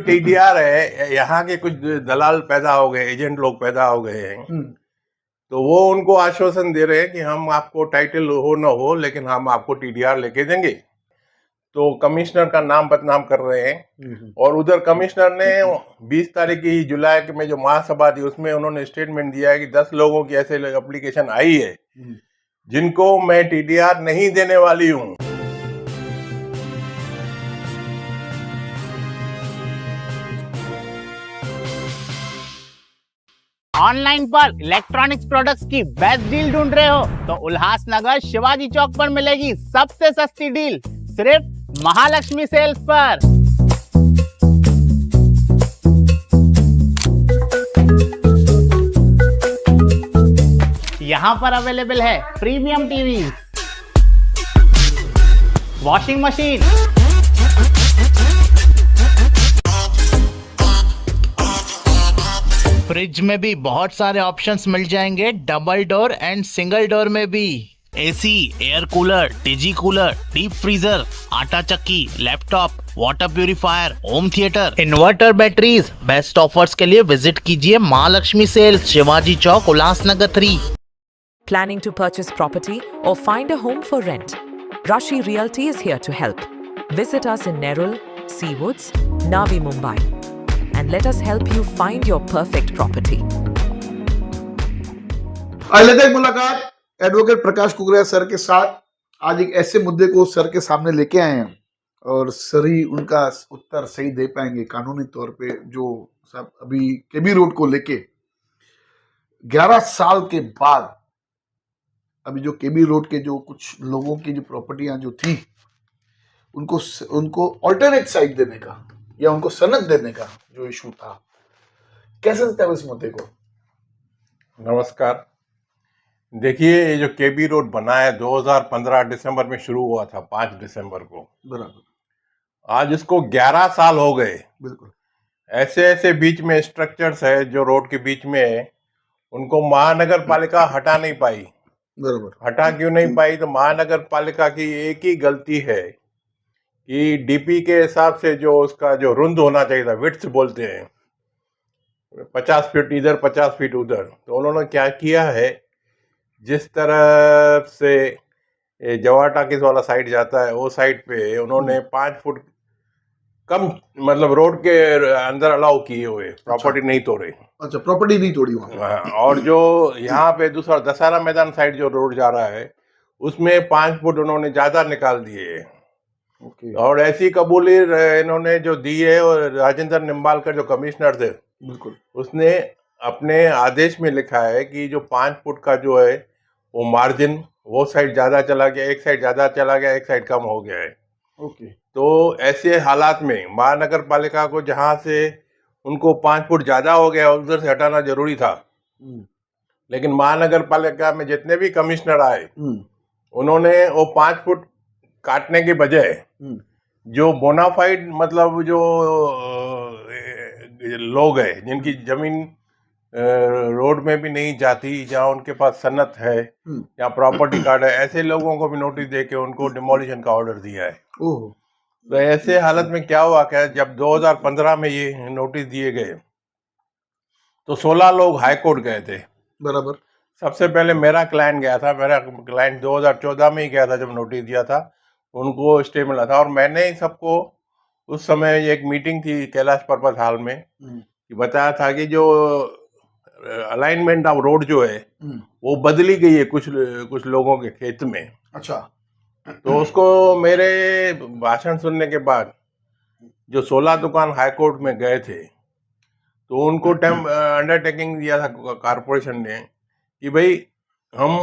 TDR है, यहाँ के कुछ दलाल पैदा हो गए, एजेंट लोग पैदा हो गए हैं, तो वो उनको आश्वासन दे रहे हैं कि हम आपको टाइटल हो न हो लेकिन हम आपको टीडीआर लेके देंगे। तो कमिश्नर का नाम बदनाम कर रहे हैं। और उधर कमिश्नर ने 20 तारीख की जुलाई में जो महासभा थी उसमें उन्होंने स्टेटमेंट दिया है कि 10 लोगों की ऐसे एप्लीकेशन आई है जिनको मैं टीडीआर नहीं देने वाली हूँ। ऑनलाइन पर इलेक्ट्रॉनिक्स प्रोडक्ट्स की बेस्ट डील ढूंढ रहे हो तो उल्लासनगर शिवाजी चौक पर मिलेगी सबसे सस्ती डील, सिर्फ महालक्ष्मी सेल्स पर। यहाँ पर अवेलेबल है premium TV, washing machine, fridge में भी बहुत सारे ऑप्शंस मिल जाएंगे, double door and single door में भी। AC, air cooler, TG cooler, deep freezer, आटा चक्की, laptop, water purifier, home theatre, inverter, batteries. Best offers के लिए विजिट कीजिए Mahalakshmi sales, Shivaji Chowk, Ulhasnagar 3। Planning to purchase property or find a home for rent? Rashi Realty is here to help. Visit us in Nerul, Seawoods, Navi Mumbai, and let us help you find your perfect property. आज लेते हैं मुलाकात advocate प्रकाश Kukreja sir के साथ। आज एक ऐसे मुद्दे को सर के सामने लेके आए हैं और सर ही उनका उत्तर सही दे पाएंगे कानूनी तौर पे। जो सब अभी केबी रोड को लेके 11 साल के बाद अभी जो केबी रोड के जो कुछ लोगों की जो प्रॉपर्टियां जो थी उनको ऑल्टरनेट साइट देने का या उनको सनद देने का जो इशू था, कैसे देखते हैं इस मुद्दे को? नमस्कार। देखिए, ये जो केबी रोड बना है 2015 दिसंबर में शुरू हुआ था, 5 दिसंबर को। बराबर। आज इसको 11 साल हो गए। बिल्कुल। ऐसे ऐसे बीच में स्ट्रक्चर्स है जो रोड के बीच में है, उनको महानगर पालिका हटा नहीं पाई। बराबर। हटा क्यों नहीं पाई? तो महानगर पालिका की एक ही गलती है कि डीपी के हिसाब से जो उसका जो रुंद होना चाहिए था, विड्थ बोलते हैं, 50 फीट इधर 50 फीट उधर, तो उन्होंने क्या किया है, जिस तरफ से जवाहर टाकीज वाला साइड जाता है वो साइड पे उन्होंने 5 फुट कम, मतलब रोड के अंदर अलाउ किए हुए, प्रॉपर्टी नहीं तोड़े। अच्छा, प्रॉपर्टी नहीं तोड़ी वहाँ। और जो यहाँ पे दूसरा दशहरा मैदान साइड जो रोड जा रहा है उसमें 5 फुट उन्होंने ज्यादा निकाल दिए। और ऐसी कबूली इन्होंने जो दी है, और राजेंद्र निम्बालकर जो कमिश्नर थे, बिल्कुल, उसने अपने आदेश में लिखा है कि जो 5 फुट का जो है वो मार्जिन, वो साइड ज्यादा चला गया, एक साइड ज्यादा चला गया, एक साइड कम हो गया है। ओके। तो ऐसे हालात में महानगर पालिका को जहां से उनको 5 फुट ज्यादा हो गया उधर से हटाना जरूरी था। लेकिन महानगर पालिका में जितने भी कमिश्नर आए उन्होंने वो 5 फुट काटने के बजाय जो बोनाफाइड, मतलब जो लोग हैं जिनकी जमीन रोड में भी नहीं जाती, जहाँ उनके पास सनत है या प्रॉपर्टी कार्ड है, ऐसे लोगों को भी नोटिस देके उनको डिमोलिशन का ऑर्डर दिया है। तो ऐसे हालत में क्या हुआ, क्या जब 2015 में ये नोटिस दिए गए तो 16 लोग हाई कोर्ट गए थे। बराबर। सबसे पहले मेरा क्लाइंट गया था। मेरा क्लाइंट 2014 में ही गया था जब नोटिस दिया था, उनको स्टे मिला था। और मैंने सबको उस समय एक मीटिंग थी कैलाश पर्पस हॉल में, बताया था कि जो अलाइनमेंट ऑफ रोड जो है वो बदली गई है कुछ लोगों के खेत में। अच्छा। तो उसको मेरे भाषण सुनने के बाद जो 16 दुकान हाई कोर्ट में गए थे, तो उनको अंडरटेकिंग दिया था कारपोरेशन ने कि भाई हम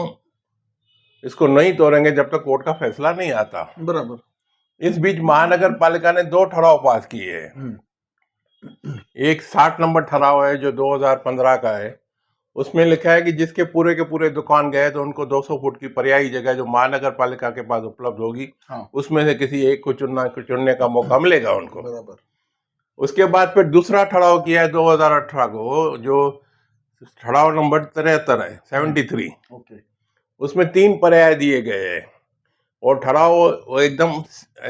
इसको नहीं तोड़ेंगे जब तक कोर्ट का फैसला नहीं आता। बराबर। इस बीच महानगर पालिका ने 2 ठराव पास किए हैं। एक 60 नंबर ठराव है जो 2015 का है, उसमें लिखा है कि जिसके पूरे के पूरे दुकान गए तो उनको 200 फुट की पर्यायी जगह जो महानगर पालिका के पास उपलब्ध होगी, उसमें से किसी एक को चुनने का मौका मिलेगा उनको। बराबर। उसके बाद फिर दूसरा ठराव किया है 2018 को, जो ठराव नंबर 73 है, 73। उसमें 3 पर्याय दिए गए हैं। और ठराव वो एकदम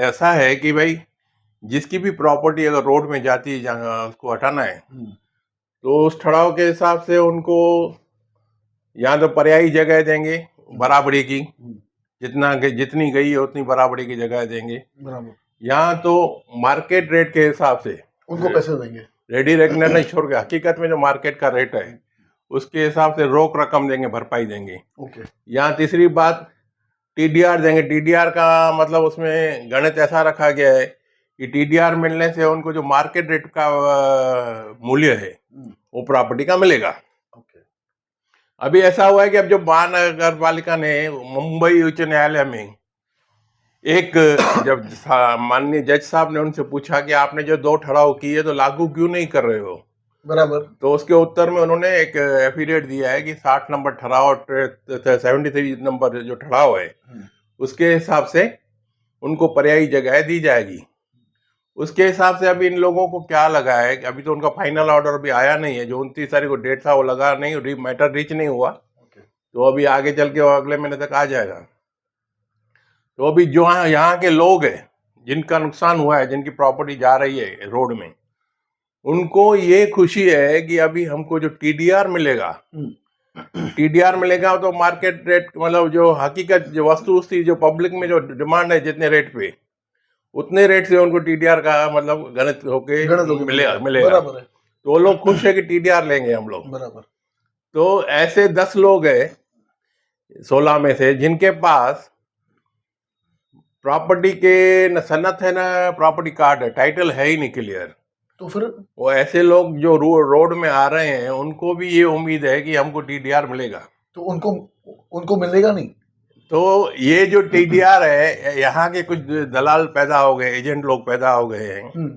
ऐसा है कि भाई जिसकी भी प्रॉपर्टी अगर रोड में जाती है जहाँ उसको हटाना है, तो उस ठहराव के हिसाब से उनको या तो पर्यायी जगह देंगे बराबरी की, जितनी गई है उतनी बराबरी की जगह देंगे, बराबर, या तो मार्केट रेट के हिसाब से उनको पैसे देंगे। रेडी रेकनर नहीं छोड़ के हकीकत में जो मार्केट का रेट है उसके हिसाब से रोक रकम देंगे, भरपाई देंगे। ओके, या तीसरी बात टीडीआर देंगे। टीडीआर का मतलब उसमें गणित ऐसा रखा गया है कि टीडीआर मिलने से उनको जो मार्केट रेट का मूल्य है वो प्रॉपर्टी का मिलेगा। ओके, अभी ऐसा हुआ है कि अब जो महानगर पालिका ने मुंबई उच्च न्यायालय में एक जब माननीय जज साहब ने उनसे पूछा कि आपने जो 2 ठहराव किए तो लागू क्यों नहीं कर रहे हो, बराबर, तो उसके उत्तर में उन्होंने एक एफिडेविट दिया है कि 60 नंबर ठहराव और 73 नंबर जो ठहराव है उसके हिसाब से उनको पर्यायी जगह दी जाएगी। उसके हिसाब से अभी इन लोगों को क्या लगा है कि अभी तो उनका फाइनल ऑर्डर भी आया नहीं है, जो 29 तारीख को डेट था वो लगा नहीं, मैटर रीच नहीं हुआ, तो अभी आगे चल के अगले महीने तक आ जाएगा। तो अभी जो यहाँ के लोग हैं जिनका नुकसान हुआ है, जिनकी प्रॉपर्टी जा रही है रोड में, उनको ये खुशी है कि अभी हमको जो टीडीआर मिलेगा, टीडीआर मिलेगा तो मार्केट रेट मतलब जो हकीकत जो वस्तु थी जो पब्लिक में जो डिमांड है जितने रेट पे उतने रेट से उनको टीडीआर का मतलब गणित होके मिलेगा। बराबर है, तो वो लोग खुश है कि टीडीआर लेंगे हम लोग। बराबर। तो ऐसे 10 लोग हैं 16 में से जिनके पास प्रॉपर्टी के न सनत है ना प्रॉपर्टी कार्ड है, टाइटल है ही नहीं क्लियर। तो फिर वो ऐसे लोग जो रोड में आ रहे हैं उनको भी ये उम्मीद है कि हमको टीडीआर मिलेगा, तो उनको मिलेगा नहीं। तो ये जो टीडीआर है, यहाँ के कुछ दलाल पैदा हो गए, एजेंट लोग पैदा हो गए हैं,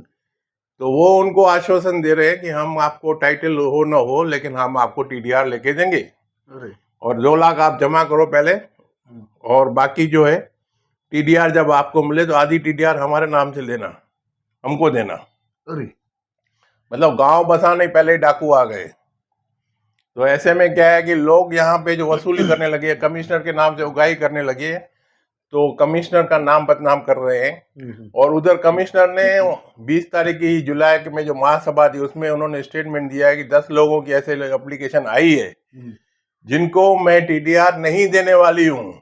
तो वो उनको आश्वासन दे रहे हैं कि हम आपको टाइटल हो ना हो लेकिन हम आपको टीडीआर लेके देंगे, और 2 लाख आप जमा करो पहले, और बाकी जो है टीडीआर जब आपको मिले तो आधी टीडीआर हमारे नाम से लेना, हमको देना। अरे मतलब गांव बसाने पहले ही डाकू आ गए। तो ऐसे में क्या है कि लोग यहाँ पे जो वसूली करने लगे, कमिश्नर के नाम से उगाही करने लगे, तो कमिश्नर का नाम बदनाम कर रहे हैं। और उधर कमिश्नर ने 20 तारीख की जुलाई में जो महासभा थी उसमें उन्होंने स्टेटमेंट दिया है कि 10 लोगों की ऐसे एप्लीकेशन आई है जिनको मैं टीडीआर नहीं देने वाली हूँ।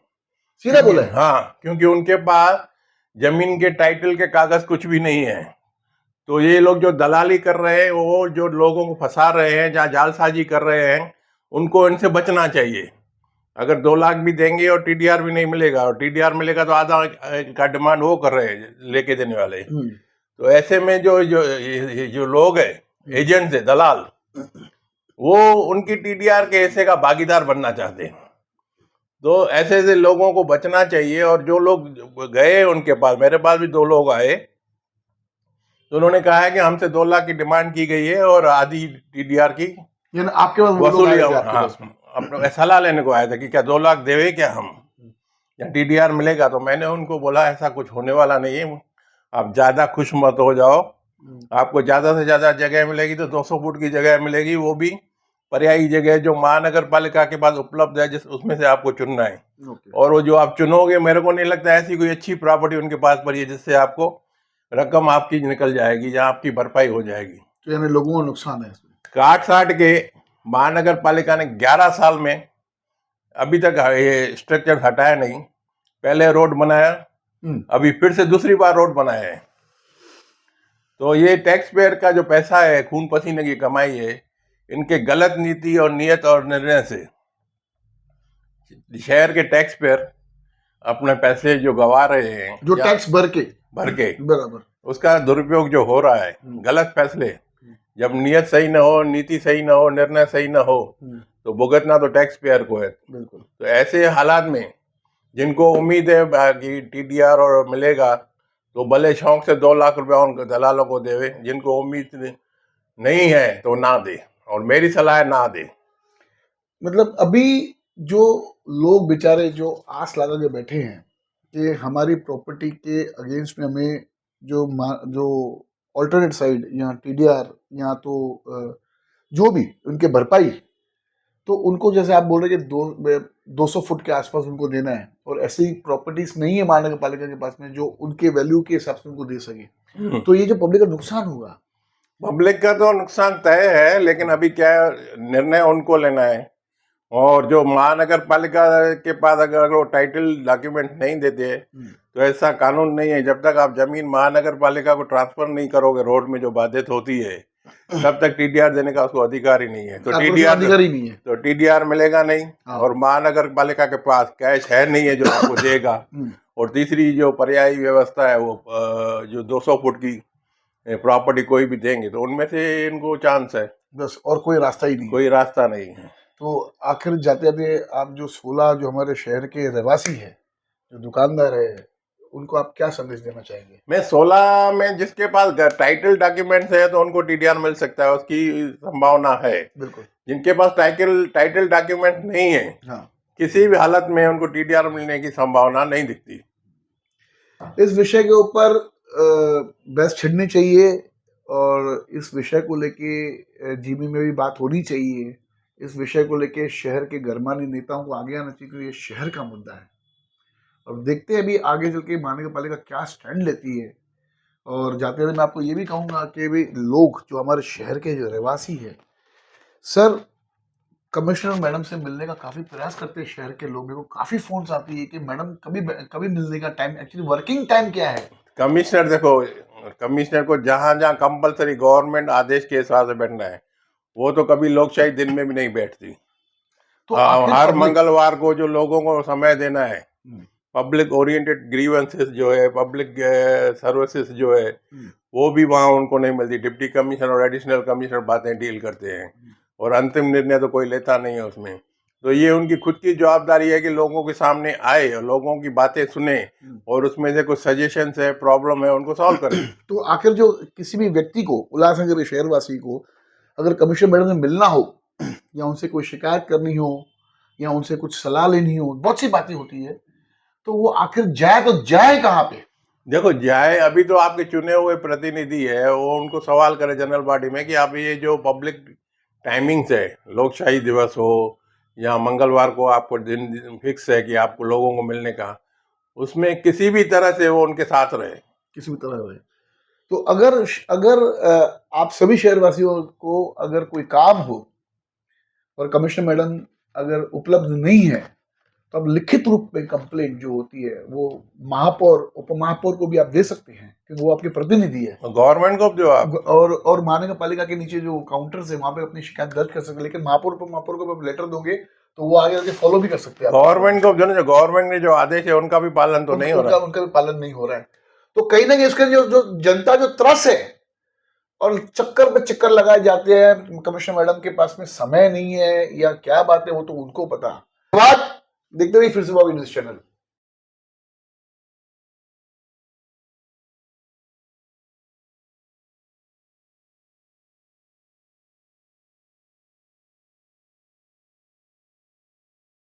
सीधा बोला? हाँ, क्योंकि उनके पास जमीन के टाइटल के कागज कुछ भी नहीं है। तो ये लोग जो दलाली कर रहे हैं, वो जो लोगों को फंसा रहे हैं, जहाँ जालसाजी कर रहे हैं, उनको इनसे बचना चाहिए। अगर 2 लाख भी देंगे और टीडीआर भी नहीं मिलेगा, और टीडीआर मिलेगा तो आधा का डिमांड वो कर रहे हैं लेके देने वाले। तो ऐसे में जो लोग हैं, एजेंट्स है, दलाल, वो उनकी टीडीआर के हिस्से का भागीदार बनना चाहते हैं। तो ऐसे ऐसे लोगों को बचना चाहिए। और जो लोग गए उनके पास, मेरे पास भी 2 लोग आए, तो उन्होंने कहा है कि हमसे 2 लाख की डिमांड की गई है और आधी टीडीआर की आपके पास वसूली। अपने सलाह लेने को आया था कि क्या 2 लाख देवे क्या हम, या टीडीआर मिलेगा। तो मैंने उनको बोला ऐसा कुछ होने वाला नहीं है, आप ज्यादा खुश मत हो जाओ, आपको ज्यादा से ज्यादा जगह मिलेगी तो 200 फुट की जगह मिलेगी, वो भी पर्यायी जगह जो महानगर पालिका के पास उपलब्ध है, जिस उसमें से आपको चुनना है। और वो जो आप चुनोगे, मेरे को नहीं लगता ऐसी कोई अच्छी प्रॉपर्टी उनके पास पड़ी है जिससे आपको रकम आपकी निकल जाएगी, जहाँ आपकी भरपाई हो जाएगी। तो यानी लोगों को नुकसान है। काट साट के महानगर पालिका ने 11 साल में अभी तक ये स्ट्रक्चर हटाया नहीं। पहले रोड बनाया, अभी फिर से दूसरी बार रोड बनाया है। तो ये टैक्स पेयर का जो पैसा है, खून पसीने की कमाई है, इनके गलत नीति और नियत और निर्णय से शहर के टैक्स पेयर अपने पैसे जो गवा रहे हैं, जो टैक्स भर के बराबर, उसका दुरुपयोग जो हो रहा है, गलत फैसले, जब नियत सही ना हो, नीति सही ना हो, निर्णय सही ना हो, तो भुगतना तो टैक्स पेयर को है। बिल्कुल। तो ऐसे हालात में जिनको उम्मीद है कि टीडीआर और मिलेगा, तो भले शौक से 2 लाख रुपया उन दलालों को देवे, जिनको उम्मीद नहीं है तो ना दे, और मेरी सलाह है ना दे। मतलब अभी जो लोग बेचारे जो आस लगा के बैठे हैं कि हमारी प्रॉपर्टी के अगेंस्ट में हमें जो ऑल्टरनेट साइड या टीडीआर या तो जो भी उनके भरपाई, तो उनको जैसे आप बोल रहे कि 200 फुट के आसपास उनको देना है, और ऐसी प्रॉपर्टीज नहीं है महानगर पालिका के पास में जो उनके वैल्यू के हिसाब से उनको दे सके। तो ये जो पब्लिक का नुकसान होगा, पब्लिक का तो नुकसान तय है, लेकिन अभी क्या निर्णय उनको लेना है। और जो महानगर पालिका के पास अगर वो टाइटल डॉक्यूमेंट नहीं देते तो ऐसा कानून नहीं है। जब तक आप जमीन महानगर पालिका को ट्रांसफर नहीं करोगे रोड में जो बाधित होती है, तब तक टीडीआर देने का उसको अधिकार ही नहीं है। तो अधिकार ही नहीं है, तो टीडीआर मिलेगा नहीं। और महानगर पालिका के पास कैश है नहीं है जो आपको देगा। और तीसरी जो पर्यायी व्यवस्था है वो जो 200 फुट की प्रॉपर्टी कोई भी देंगे तो उनमें से इनको चांस है, बस, और कोई रास्ता ही नहीं, कोई रास्ता नहीं है। तो आखिर जाते जाते आप जो 16 जो हमारे शहर के रहवासी है, जो दुकानदार है, उनको आप क्या संदेश देना चाहेंगे? मैं 16 में जिसके पास टाइटल डॉक्यूमेंट्स है तो उनको टीडीआर मिल सकता है, उसकी संभावना है। बिल्कुल। जिनके पास टाइटल डॉक्यूमेंट नहीं है, हाँ, किसी भी हालत में उनको टीडीआर मिलने की संभावना नहीं दिखती। इस विषय के ऊपर बहस छिड़नी चाहिए और इस विषय को लेके जीबी में भी बात होनी चाहिए। इस विषय को लेके शहर के गरमानी नेताओं को आगे आना चाहिए, क्योंकि ये शहर का मुद्दा है। और देखते हैं अभी आगे चल के महानगर पालिका क्या स्टैंड लेती है। और जाते हुए मैं आपको ये भी कहूँगा कि भी लोग जो हमारे शहर के जो रहवासी है, सर कमिश्नर मैडम से मिलने का काफ़ी प्रयास करते हैं शहर के लोग। मेरे को काफ़ी फोन्स आती है कि मैडम कभी मिलने का टाइम, एक्चुअली वर्किंग टाइम क्या है? कमिश्नर देखो, कमिश्नर को जहाँ जहाँ कंपलसरी गवर्नमेंट आदेश के हिसाब से बैठना है, वो तो कभी लोकशाही दिन में भी नहीं बैठती। तो हर मंगलवार को जो लोगों को समय देना है, पब्लिक ओरिएंटेड ग्रीवेंसेस जो है, पब्लिक सर्विसेज जो है, वो भी वहाँ उनको नहीं मिलती। डिप्टी कमिश्नर और एडिशनल कमिश्नर बातें डील करते हैं और अंतिम निर्णय तो कोई लेता नहीं है उसमें। तो ये उनकी खुद की जवाबदारी है कि लोगों के सामने आए और लोगों की बातें सुने और उसमें से कुछ सजेशंस है, प्रॉब्लम है, उनको सॉल्व करें। तो आखिर जो किसी भी व्यक्ति को, उल्लासनगर के शहरवासी को अगर कमिश्नर मैडम से मिलना हो या उनसे कोई शिकायत करनी हो या उनसे कुछ सलाह लेनी हो, बहुत सी बातें होती है, तो वो आखिर जाए तो जाए कहाँ पे? देखो, जाए, अभी तो आपके चुने हुए प्रतिनिधि है, वो उनको सवाल करे जनरल बॉडी में कि आप ये जो पब्लिक टाइमिंग्स है, लोकशाही दिवस हो या मंगलवार को आपको दिन फिक्स है कि आपको लोगों को मिलने का, उसमें किसी भी तरह से वो उनके साथ रहे, किसी भी तरह रहे। तो अगर आप सभी शहरवासियों को अगर कोई काम हो और कमिश्नर मैडम अगर उपलब्ध नहीं है, तो अब लिखित रूप में कंप्लेंट जो होती है वो महापौर, उप महापौर को भी आप दे सकते हैं, क्योंकि वो आपके प्रतिनिधि है। गवर्नमेंट को जो आप और महानगर पालिका के नीचे जो काउंटर्स है वहां पे अपनी शिकायत दर्ज कर सकते हैं। लेकिन महापौर, उप महापौर को आप लेटर दोगे तो वो आगे फॉलो भी कर सकते हैं। गवर्नमेंट को जो गवर्नमेंट ने जो आदेश है उनका भी पालन तो नहीं हो रहा है। उनका भी पालन नहीं हो रहा है। तो कहीं ना कहीं इसका जो जनता जो त्रस है और चक्कर पे चक्कर लगाए जाते हैं, कमिश्नर मैडम के पास में समय नहीं है या क्या बात है, वो तो उनको पता। बात देखते हुए फिर से न्यूज़ चैनल।